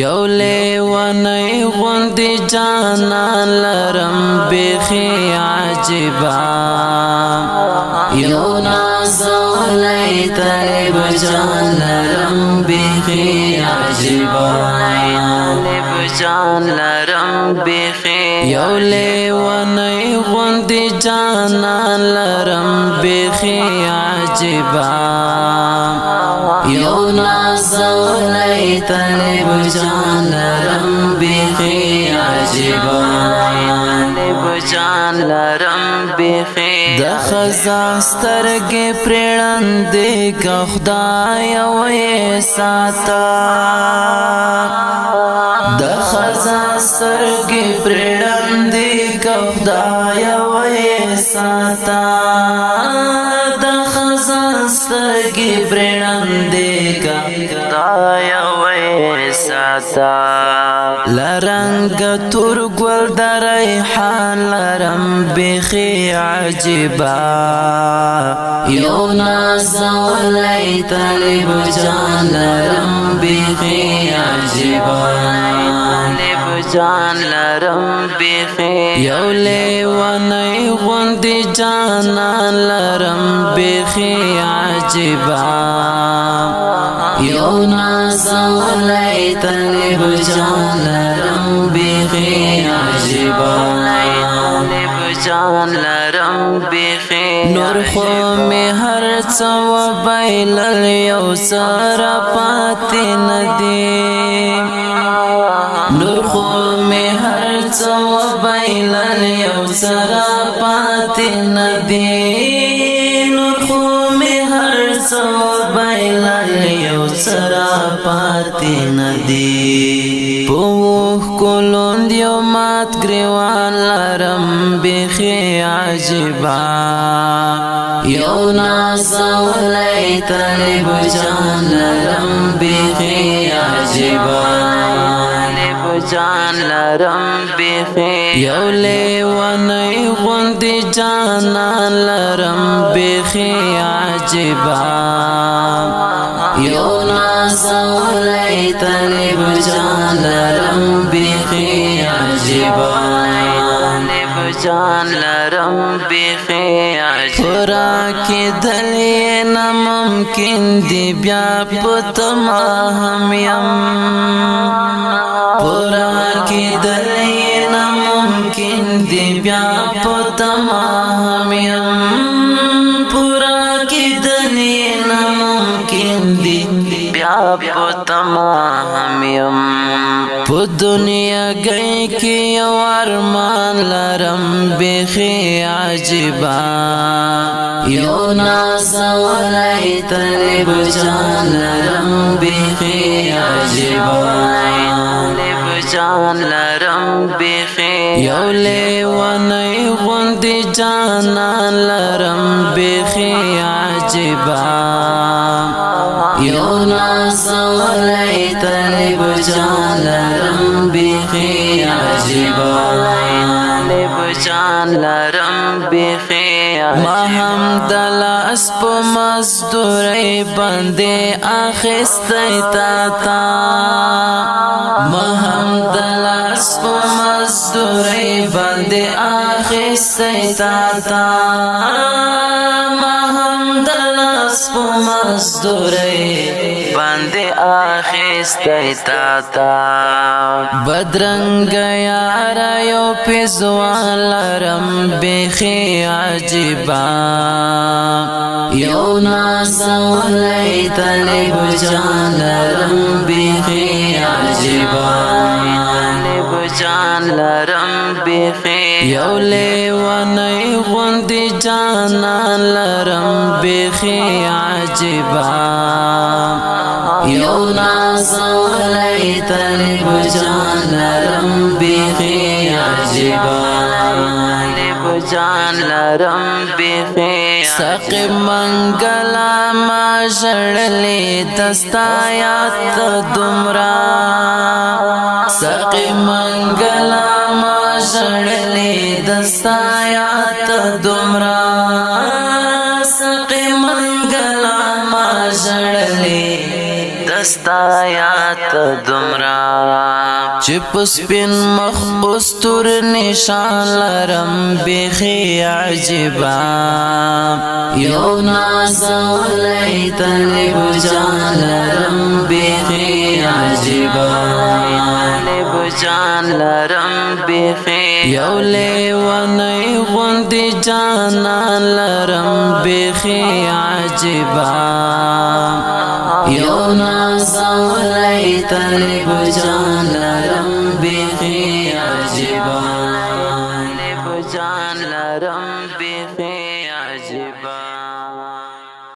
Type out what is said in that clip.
یو لیوانی غندی جانان لرم بیخی عجبا یو نازولی طالب جان لرم بیخی عجبا طالب جان لرم بیخی یو لیوانی غندی جانان لرم بیخی عجبا یو نازولی طالب جان لرم بیخی عجبا طالب جان لرم بیخی د خزان سترګې پرړندې که خدای وې ساته د خزان سترګې پرړندې که خدای وې ساته د خزان سترګې پرړندې که خدای وې ساته لرنګ تور ګل د ریحان لرم بیخي عجبا یو نازولی طالب جان لرم بیخي عجبا طالب جان لرم بیخي یو لیوانی غندی جانان لرم بیخي عجبا یو نازولی طالب جان لرم بیخي عجبا طالب جان لرم بیخي نور خو می هر څه وبایلل یو سره پاتې ندی نور خو می هر څه وبایلل یو سره پاتې ندی نور خو می هر څه وبایلل یو سره پاتې ندی پوخ کولوند یو مات گریوان لرم بیخي عجبا یو نازولی طالب جان لرم بیخي عجبا طالب جان لرم بیخي یو لیوانی غندی جانان لرم بیخي عجبا یو نازولی طالب جان لرم بیخي عجبا طالب جان لرم بیخي عجبا پورا کی دلی ناممکن دی بیا پتما هم یم پورا کی دلی ناممکن دی بیا پتما هم یم پورا کی دلی ناممکن دی بیا پتما هم یم په دنیا گئی کی یو ارمان لرم بیخي عجبا یو نازولی طالب جان لرم بیخي عجبا طالب جان لرم بیخي یو لیوانی غندی جانان لرم بیخي عجبا یو نازولی طالب جان لرم بیخي عجبا طالب جان لرم بیخي ما هم دلاس په مزدورۍ باندې اخیستی تا تا ما هم دلاس په مزدورۍ باندې اخیستی تا تا ما هم دلاس په مزدورۍ باندې اخیستی تا تا بدرنګ یار یو پیزوان لرم بیخي عجبا یو نازولی طالب جان لرم بیخي عجبا طالب جان لرم بیخي یو لیوانی غندی جانان لرم بیخي عجبا یو نازولی طالب جان لرم بیخي عجبا طالب جان لرم بیخي سقی منگلا ما ژړلې دستا یاد دمرا سقی منگلا ما ژړلې دستا یاد دمرا سقی منگلا ما ژړلې دستا یاد دمرا چپس پن مخ استر نشان لرم بیخی عجبا یو نازولی طالب جان لرم بیخی عجبا طالب جان لرم بیخی یو لیوانی غندی جانان لرم بیخی عجبا یو نازولی طالب جان لرم بیخی